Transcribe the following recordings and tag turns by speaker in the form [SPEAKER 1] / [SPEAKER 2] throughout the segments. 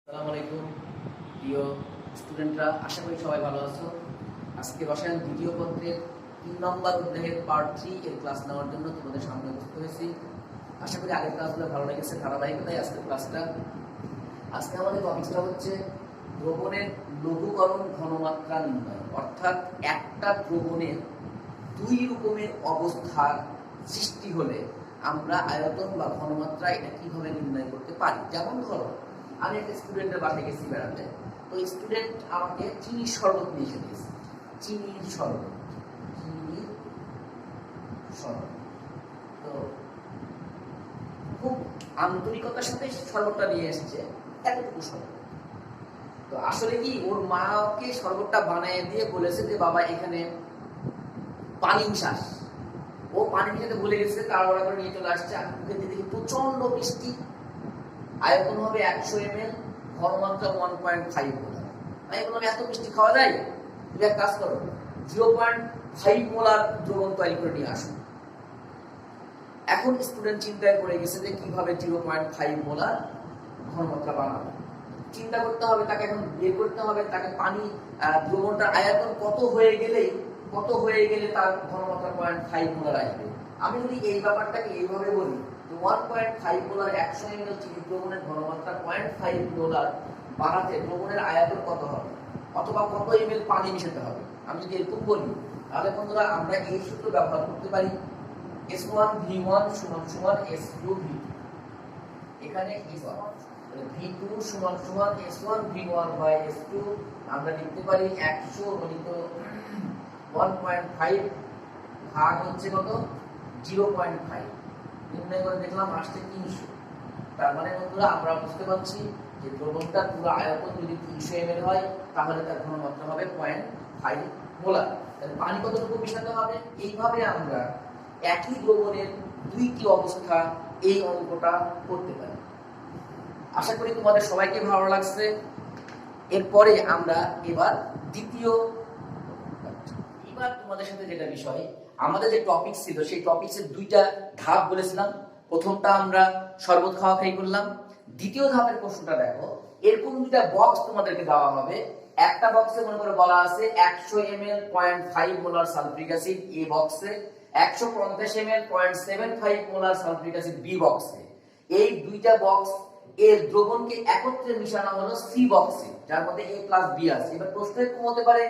[SPEAKER 1] আসসালামু আলাইকুম প্রিয় স্টুডেন্টরা, আশা করি সবাই ভালো আছো। আজকে রসায়ন দ্বিতীয় পত্রের 3 নম্বর অধ্যায়ের পার্ট 3 এর ক্লাস নেওয়ার জন্য তোমাদের সামনে উপস্থিত হয়েছি। আশা করি আগের ক্লাসগুলো ভালো লেগেছে, ধারাবাহিকতায় আজকের ক্লাসটা। আজকে আমাদের টপিকটা হচ্ছে দ্রবণের লঘুকরণ ঘনমাত্রা নির্ণয়, অর্থাৎ একটা দ্রবণের দুই রকমের অবস্থার সৃষ্টি হলে আমরা আয়তন বা ঘনমাত্রা এটা কিভাবে নির্ণয় করতে পারি। যেমন ধরো, আমি একটা স্টুডেন্টের বাসায় গেছি বেড়াতে, তো স্টুডেন্ট আমাকে চিনির শরবত নিয়ে এসে দিয়েছে। চিনির শরবত তো খুব আন্তরিকতার সাথে শরবতটা নিয়ে এসেছে, এতটুকু শরবত। তো আসলে কি, ওর মাকে শরবতটা বানিয়ে দিয়ে বলেছে যে বাবা এখানে পানি মিশাস। ও পানি মিশাতে ভুলে গেছে, তাড়াহুড়া করে নিয়ে চলে আসছে। আমি মুখে দিয়ে দেখি প্রচন্ড মিষ্টি, আয়তন হবে 100 ml, ঘনমাত্রা 1.5 মোলার। আমি বললাম এত মিষ্টি খাওয়া যায়? তুমি এক কাজ করো, 0.5 মোলার দ্রবণ তৈরি করে নিয়ে আসো। এখন স্টুডেন্ট চিন্তায় পড়ে গেছে যে কিভাবে 0.5 মোলার ঘনমাত্রা বানাবে। চিন্তা করতে হবে, তাকে এখন বের করতে হবে তাকে পানি দ্রবণটার আয়তন কত হয়ে গেলে তার ঘনমাত্রা 0.5 মোলার আসবে। আমি যদি এই ব্যাপারটাকে এইভাবে বলি, 1.5 মোলার 100 ml চিনি দ্রবণের ঘনমাত্রা 0.5 মোলার বাড়াতে দ্রবণের আয়তন কত হবে, অথবা কত ml পানি মিশাতে হবে। আমি যদি এরকম বলি, তাহলে বন্ধুরা আমরা এই সূত্র ব্যবহার করতে পারি, S1V1 = S2V2। এখানে V2 = S1V1/S2। আমরা লিখতে পারি 100 গণিত 1.5 ভাগ হচ্ছে কত, 0.5। নির্ণয় করে দেখলাম আসছে 300। তার মানে বন্ধুরা আমরা বুঝতে পারছি যে দ্রবণটার পুরো আয়তন যদি 300 ml হয়, তাহলে তার ঘনমাত্রা হবে 0.5 মোলার। তাহলে পানি কতটুকু মেশাতে হবে? এইভাবে আমরা একই দ্রবণের দুইটি অবস্থা এই অঙ্কটা করতে পারি। আশা করি তোমাদের সবাইকে ভালো লাগছে। এরপরে আমরা এবার তোমাদের সাথে যেটা বিষয়, আমাদের যে টপিক ছিল সেই টপিক্সের দুইটা ধাপ বলেছিলাম। প্রথমটা আমরা শরবত খাওয়া খাই করলাম। দ্বিতীয় ধাপের প্রশ্নটা দেখো, এরকম দুইটা বক্স তোমাদেরকে দেওয়া হবে। একটা বক্সে মনে করে বলা আছে 100 ml 0.5 molar sulphuric acid A বক্সে, 150 ml 0.75 molar sulphuric acid B বক্সে। এই দুইটা বক্স এর দ্রবণকে একত্রে মিশানো হলো সি বক্সে, যার মধ্যে A প্লাস B আছে। এবার প্রশ্ন এরকম হতে পারে,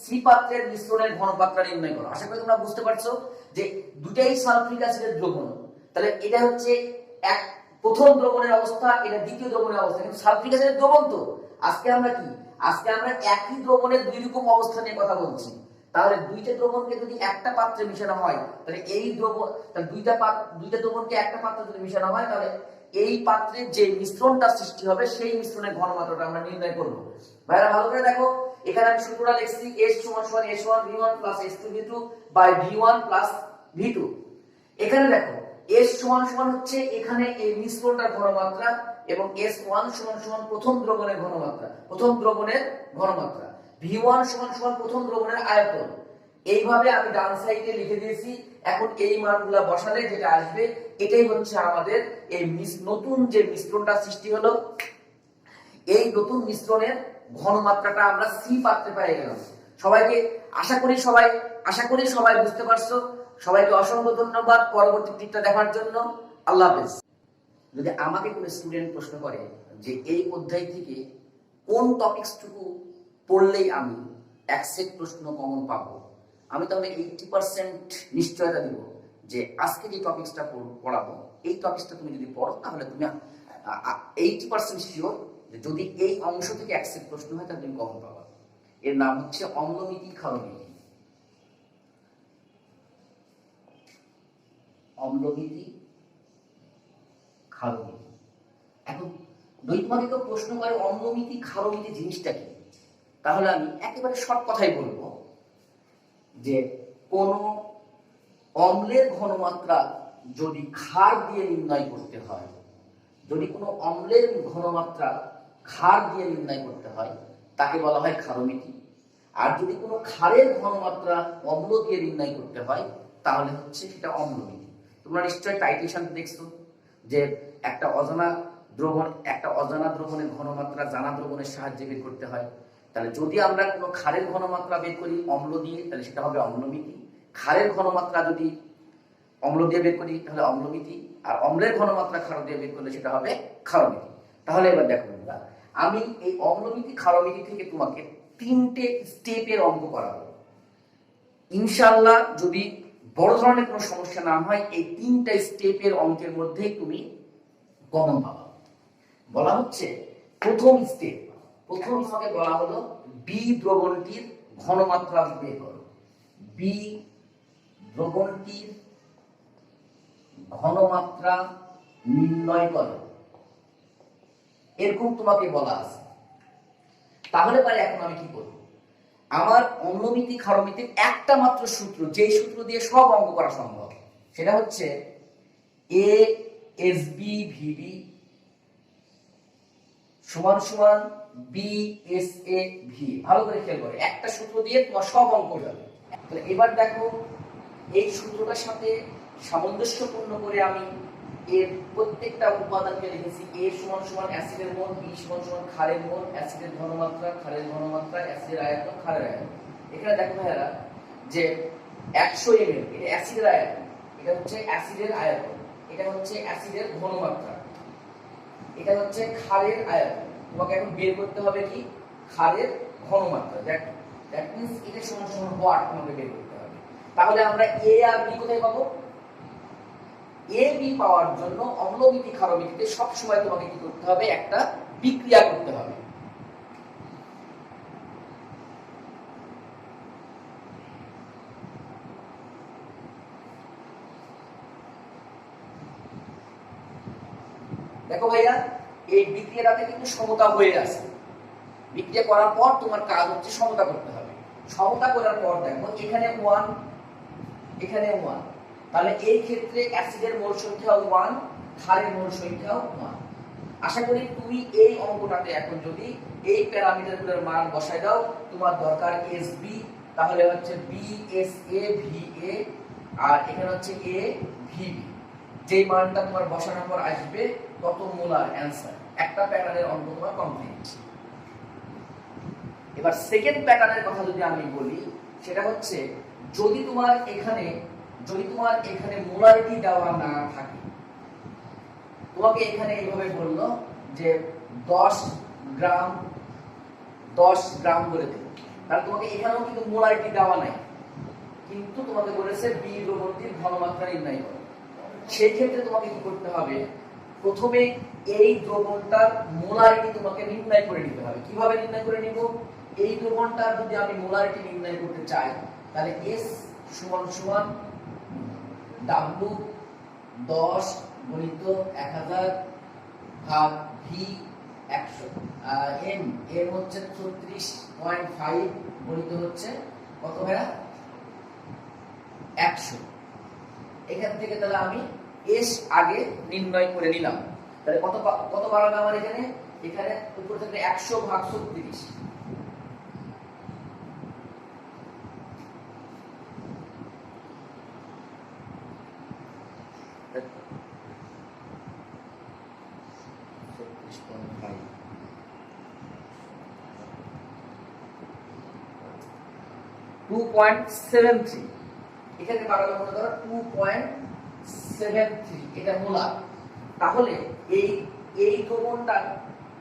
[SPEAKER 1] সি পাত্রের মিশ্রণের ঘনমাত্রা নির্ণয় করো। আশা করি তোমরা বুঝতে পারছো যে দুটাই সালফিউরিক অ্যাসিডের দ্রবণ। তাহলে এটা হচ্ছে এক প্রথম দ্রবণের অবস্থা, এটা দ্বিতীয় দ্রবণের অবস্থা, কিন্তু সালফিউরিক অ্যাসিডের দ্রবণ তো। আজকে আমরা একই দ্রবণের দুই রকম অবস্থা নিয়ে কথা বলছি। তাহলে দুইটা দ্রবণকে যদি একটা পাত্রে মিশানো হয়, তাহলে এই দ্রবণ, তাহলে দুইটা দ্রবণকে একটা পাত্রে যদি মিশানো হয়, তাহলে এই পাত্রের যে মিশ্রণটা সৃষ্টি হবে সেই মিশ্রণের ঘনমাত্রাটা আমরা নির্ণয় করব। ভাইরা ভালো করে দেখো, এখানে আমি সূত্রটা লিখছি, S = S1V1 + S2V2 /V1 + V2। এখানে দেখো S হচ্ছে এখানে এই মিশ্রণটার ঘনমাত্রা, এবং S1 = প্রথম দ্রবণের ঘনমাত্রা, V1 = প্রথম দ্রবণের আয়তন। এইভাবে আমি ডান সাইডে লিখে দিয়েছি। এখন এই মানগুলা বসালে যেটা আসবে, এটাই হচ্ছে আমাদের এই নতুন যে মিশ্রণটা সৃষ্টি হলো, এই নতুন মিশ্রণের ঘনমাত্রাটা আমরা সি পাত্রে পেয়ে গেলাম। সবাইকে আশা করি সবাই বুঝতে পারছো। সবাইকে অসংখ্য ধন্যবাদ পরবর্তী টিপটা দেখার জন্য। আল্লাহ হাফেজ। যদি আমাকে কোনো স্টুডেন্ট প্রশ্ন করে যে এই অধ্যায় থেকে কোন টপিকসটুকু পড়লেই আমি 100 প্রশ্ন কমন পাবো, আমি তাহলে 80% নিশ্চয়তা দিব যে আজকে যে টপিকসটা পড়াবো, এই টপিকসটা তুমি যদি পড়ো, তাহলে তুমি 80% শিওর যে যদি এই অংশ থেকে 100 প্রশ্ন হয়, তাহলে তুমি কমন পাবা। এর নাম হচ্ছে অম্লনীতি ক্ষারনীতি। অম্লনীতি ক্ষারনীতি। এখন যদি তোমাকে কেউ প্রশ্ন করে অম্লনীতি ক্ষারনীতি জিনিসটা কি, তাহলে আমি একেবারে শর্ট কথাই বলবো যে কোন অম্লের ঘনমাত্রা যদি ক্ষার দিয়ে নির্ণয় করতে হয়, তাকে বলা হয় ক্ষারনীতি। আর যদি কোনো ক্ষারের ঘনমাত্রা অম্ল দিয়ে নির্ণয় করতে হয়, তাহলে হচ্ছে সেটা অম্লনীতি। তোমরা নিশ্চয়ই টাইটেশন দেখছো যে একটা অজানা দ্রবণ, একটা অজানা দ্রবণের ঘনমাত্রা জানা দ্রবণের সাহায্যে বের করতে হয়। তাহলে যদি আমরা কোনো ক্ষারের ঘনমাত্রা বের করি অম্ল দিয়ে, তাহলে সেটা হবে অম্লমিতি। ক্ষারের ঘনমাত্রা যদি অম্ল দিয়ে বের করি তাহলে অম্লমিতি, আর অম্লের ঘনমাত্রা ক্ষার দিয়ে বের করলে সেটা হবে ক্ষারমিতি। তাহলে এবার দেখো বন্ধুরা, আমি এই অম্লমিতি ক্ষারমিতি থেকে তোমাকে 3টে স্টেপের অঙ্ক করাবো। ইনশাআল্লাহ যদি বড় ধরনের কোনো সমস্যা না হয়, এই 3টা স্টেপের অঙ্কের মধ্যে তুমি কমন পাবা। বলা হচ্ছে প্রথম স্টেপ, প্রথম তোমাকে বলা হলো বি দ্রবণটির ঘনমাত্রা বের করো। বি দ্রবণটির ঘনমাত্রা নির্ণয় করো, এরকম তোমাকে বলা আছে। তাহলে পারে এখন আমি কি করব, আমার অম্লমিতি ক্ষারমিতির একটা মাত্র সূত্র, যেই সূত্র দিয়ে সব অঙ্ক করা সম্ভব, সেটা হচ্ছে এ এস বি ভিবি সমান সমান বি এস এ ভি। ভালো করে খেয়াল করে, একটা সূত্র দিয়ে তোমার সব অঙ্ক যাবে। তাহলে এবার দেখো, এই সূত্রটার সাথে সামঞ্জস্যপূর্ণ করে আমি এর প্রত্যেকটা উপাদানকে লিখেছি। এ সমান সমান অ্যাসিডের মোল, বি সমান সমান ক্ষারের মোল, অ্যাসিডের ঘনমাত্রা, ক্ষারের ঘনমাত্রা, অ্যাসিডের আয়তন, ক্ষারের আয়তন। এখানে দেখো ভাইরা যে 100 ml এটা অ্যাসিডের আয়তন, এটা হচ্ছে অ্যাসিডের আয়তন, এটা হচ্ছে অ্যাসিডের ঘনমাত্রা, এটা হচ্ছে ক্ষারের আয়তন। তোমাকে এখন বের করতে হবে কি ক্ষারের ঘনমাত্রা। দ্যাট মিন্স এটা সমান সমান ওয়াট তোমাকে বের করতে হবে। তাহলে আমরা এ আর বি কোথায় পাবো? এ বি পাওয়ার জন্য অম্লমিতি ক্ষারমিতিতে সব সময় তোমাকে কি করতে হবে, একটা বিক্রিয়া করতে হবে। দেখো ভাইয়া, এই বিক্রিয়াটাতে কিন্তু সমতা হয়ে আছে। বিক্রিয়া করার পর তোমার কাজ হচ্ছে সমতা করতে হবে। সমতা করার পর দেখো এখানে 1, এখানে 1, তাহলে এই ক্ষেত্রে অ্যাসিডের মোল সংখ্যা 1, ক্ষারের মোল সংখ্যা 1। আশা করি তুমি এই অঙ্কটাতে এখন যদি এই প্যারামিটারগুলোর মান বসায় দাও, তোমার দরকার এসবি, তাহলে হচ্ছে B S A V A, আর এখানে হচ্ছে এ ভি বি। যেই মানটা তোমার বসানোর পর আসবে তত মোলার অ্যানসার। একটা প্যাটার্নের অঙ্ক তোমার কমপ্লিট। এবার সেকেন্ড প্যাটার্নের কথা যদি আমি বলি, সেটা হচ্ছে যদি তোমার এখানে মোলারিটি দেওয়া না থাকে, তোমাকে এখানে এইভাবে বললো যে 10 গ্রাম বলে দিল, তাহলে তোমাকে এখানেও কিন্তু মোলারিটি দেওয়া নাই, কিন্তু তোমাকে বলেছে বি দ্রবণটির ঘনমাত্রা নির্ণয় করো। সেই ক্ষেত্রে তোমাকে কি করতে হবে, প্রথমে এই দ্রবণটার মোলারিটি তোমাকে নির্ণয় করে নিতে হবে। কিভাবে নির্ণয় করে নিব? এই দ্রবণটার যদি আমি মোলারিটি নির্ণয় করতে চাই, তাহলে S সমান সমান W 10 গুণিত 1000 ভাগ V 100, M হচ্ছে 36.5 গুণিত হচ্ছে কত ভাইয়া 100। এখান থেকে তাহলে আমি S আগে নির্ণয় করে নিলাম। তাহলে কত বাড়াবে আমার এখানে উপর থেকে 100 ভাগ 36, এখানে বাড়ালে মনে করো 2.73, এটা মোলার। তাহলে এই দ্রবণটা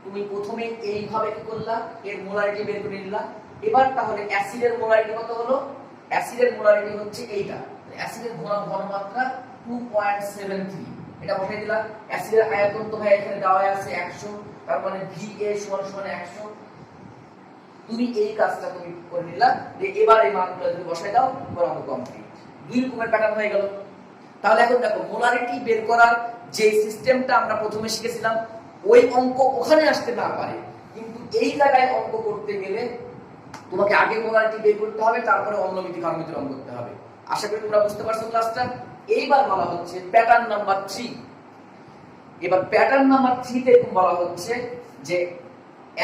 [SPEAKER 1] তুমি প্রথমে এইভাবে কি করলা, এর মোলারিটি বের করে নিলা। এবার তাহলে অ্যাসিডের মোলারিটি কত হলো? অ্যাসিডের মোলারিটি হচ্ছে এইটা, অ্যাসিডের ঘনমাত্রা 2.73, এটা বসাই দিলা। অ্যাসিডের আয়তন তো ভাই এখানে দেওয়া আছে 100, তার মানে VA সমান সমান 100। তুমি এই কাজটা তুমি করে নিলা, যে এবার এই মানগুলো যদি বসাই দাও তোমার অঙ্ক কমপ্লিট। দুই রকমের প্যাটার্ন হয়ে গেল। তাহলে এখন দেখো, মোলারিটি বের করার যে সিস্টেমটা আমরা প্রথমে শিখেছিলাম, ওই অঙ্ক ওখানে আসতে না পারে, কিন্তু এই জায়গায় অঙ্ক করতে গেলে তোমাকে আগে মোলারিটি বের করতে হবে, তারপরে অম্লমিতি ক্ষারমিতির অঙ্ক করতে হবে। আশা করি তোমরা বুঝতে পারছো ক্লাসটা। এইবার বলা হচ্ছে প্যাটার্ন নাম্বার 3। এবার প্যাটার্ন নাম্বার 3 তে বলা হচ্ছে যে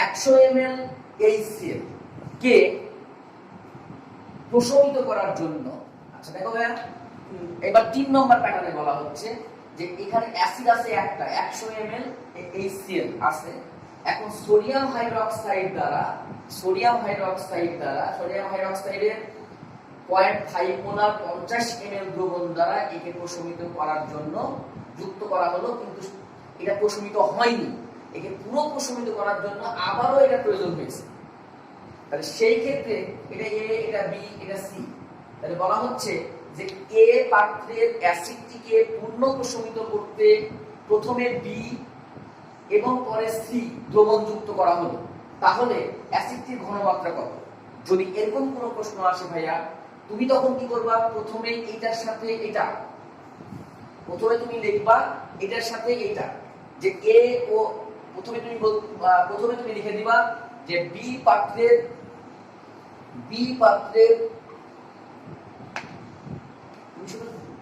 [SPEAKER 1] 100 ml HCl কে প্রশমিত করার জন্য, আচ্ছা দেখো ভাইয়া, এবার 3 নম্বর প্যাটার্নে বলা হচ্ছে যে এখানে অ্যাসিড আছে একটা 100 ml HCl আছে। এখন সোডিয়াম হাইড্রোক্সাইডের 0.5 মোলার 50 ml দ্রবণ দ্বারা একে প্রশমিত করার জন্য যুক্ত করা হলো, কিন্তু এটা প্রশমিত হয়নি। একে পুরো প্রশমিত করার জন্য আবারও এটা প্রয়োজন হয়েছে। তাহলে সেই ক্ষেত্রে এটা এ, এটা বি, এটা সি। তাহলে বলা হচ্ছে যে এ পাত্রের অ্যাসিডটিকে পূর্ণ প্রশমিত করতে প্রথমে বি এবং পরে সি দ্রবণ যুক্ত করা হলো। তাহলে অ্যাসিডটির ঘনমাত্রা কত? যদি এরকম কোনো প্রশ্ন আসে ভাইয়া, তুমি তখন কি করবা? প্রথমে এটার সাথে এটা, প্রথমে তুমি লিখবা এটার সাথে এটা, যে এ ও প্রথমে তুমি লিখে দিবা যে বি পাত্রের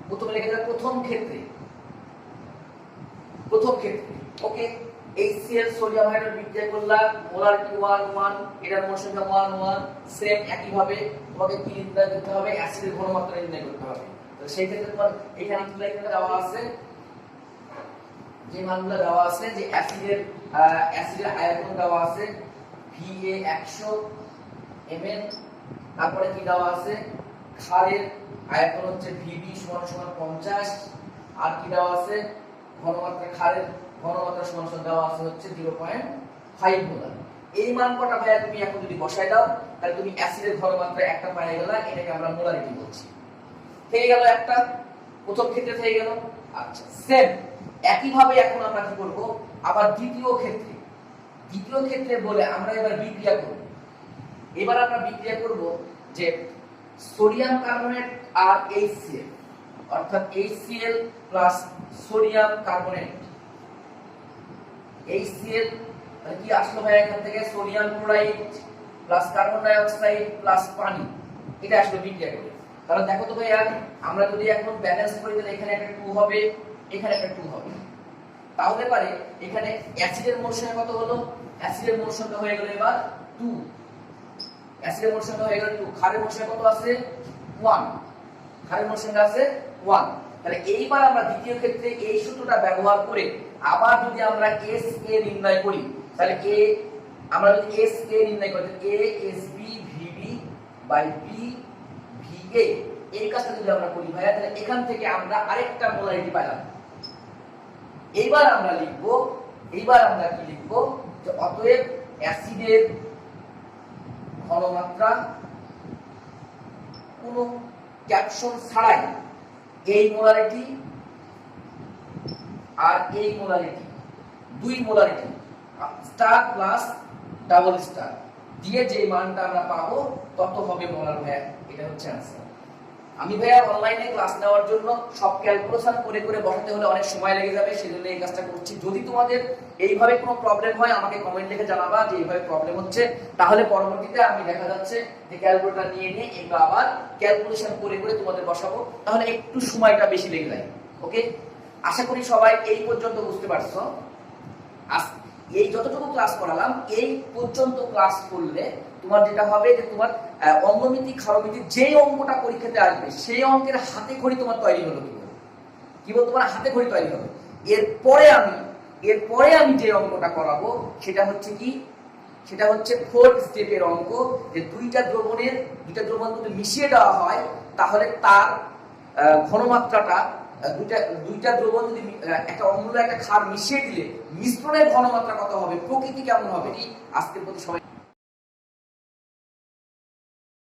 [SPEAKER 1] প্রথমে লিখে দেবে প্রথম ক্ষেত্রে ওকে HCl সোডিয়াম হাইড্রোজেন বিক্রিয়া করলাম, মোলারিটি 1 1, এটার মোল সংখ্যা 1 1। সেম একই ভাবে তোমাকে কি নির্ণয় করতে হবে? অ্যাসিডের ঘনমাত্রা নির্ণয় করতে হবে। তো সেই ক্ষেত্রে তোমার এখানে কি দেওয়া আছে, যে মানগুলো দেওয়া আছে, যে অ্যাসিডের আয়তন দেওয়া আছে VA 100 ml। তারপরে কি দেওয়া আছে? ক্ষারের আয়তন হচ্ছে VB = 50। আর কি দেওয়া আছে? ঘনমাত্রা, ক্ষারের ঘনমাত্রা সমান দেওয়া আছে হচ্ছে 0.5 মোলার। এই মান কটা ভাইয়া তুমি এখন যদি বসায় দাও, তাহলে তুমি অ্যাসিডের ঘনমাত্রা একটা পেয়ে গেলা। এটাকে আমরা মোলারিটি বলছি। থেকে গেল একটা, প্রথম ক্ষেত্রে থেকে গেল। আচ্ছা, সেম একই ভাবে এখন আমরা কি করব? আবার দ্বিতীয় ক্ষেত্রে বলে আমরা এবার বিক্রিয়া করব। এবার আমরা বিক্রিয়া করব যে সোডিয়াম কার্বনেট আর HCl, অর্থাৎ HCl plus sodium carbonate. HCl মানে কি আসলো ভাই? এখান থেকে sodium chloride plus carbon die oxide plus পানি, এটা আসলে বিক্রিয়া করে। কারণ দেখো তো ভাইয়া, আমরা যদি এখন ব্যালেন্স করি তাহলে এখানে একটা 2 হবে, এখানে একটা 2 হবে। তাহলে পারে এখানে অ্যাসিডের মোল সংখ্যা কত হলো? অ্যাসিডের মোল সংখ্যা হয়ে গেল এবার 2। অ্যাসিডের মোল সংখ্যা হয়ে গেল 2। ক্ষারের মোল সংখ্যা কত আছে? 1। ক্ষারের মোল সংখ্যা আছে 1। তাহলে এইবার আমরা দ্বিতীয় ক্ষেত্রে এই সূত্রটা ব্যবহার করে আবার যদি আমরা SA নির্ণয় করি, তাহলে আমরা যদি SA নির্ণয় করি, ASB VB by B VA, এই কাজটা যদি আমরা করি ভাইয়া, তাহলে এখান থেকে আমরা আরেকটা মোলারিটি পেলাম। এইবার আমরা কি লিখবো? যে অতএব অ্যাসিডের ঘনমাত্রা কোনো ক্যাপশন ছাড়াই এই মোলারিটি আর এই molarity, 2 molarity star plus double star দিয়ে যে মানটা আমরা পাবো তত হবে মোলার ভাইয়া। এটা হচ্ছে आंसर। আমি ভাইয়া অনলাইনে ক্লাস নেওয়ার জন্য সব ক্যালকুলেশন করে বসাতে হলে অনেক সময় লেগে যাবে, সেজন্য এই কাজটা করছি। যদি তোমাদের এইভাবে কোনো প্রবলেম হয় আমাকে কমেন্ট লিখে জানাবা যে এইভাবে প্রবলেম হচ্ছে, তাহলে পরবর্তীতে আমি দেখা যাচ্ছে যে ক্যালকুলেটর নিয়ে এগুলো আবার ক্যালকুলেশন করে তোমাদের বসাবো, তাহলে একটু সময়টা বেশি লেগে যায়। ওকে, আশা করি সবাই এই পর্যন্ত বুঝতে পারছো। এই যতটুকু ক্লাস করালাম এই পর্যন্ত ক্লাস করলে তোমার যেটা হবে যে তোমার অঙ্গমিতি ক্ষারমিতি যে অঙ্কটা পরীক্ষাতে আসবে সেই অঙ্কের হাতে খড়ি তোমার তৈরি হলো। কি বল? তোমার হাতে খড়ি তৈরি হবে। এরপরে আমি যে অঙ্কটা করাবো সেটা হচ্ছে কি? সেটা হচ্ছে 4th স্টেপের অঙ্ক, যে দুইটা দ্রবণ যদি মিশিয়ে দেওয়া হয় তাহলে তার ঘনমাত্রাটা, দুইটা দ্রবণ যদি একটা অম্ল একটা ক্ষার মিশিয়ে দিলে মিশ্রণের ঘনমাত্রা কত হবে, প্রকৃতি কেমন হবে। আজকের প্রতি সবাই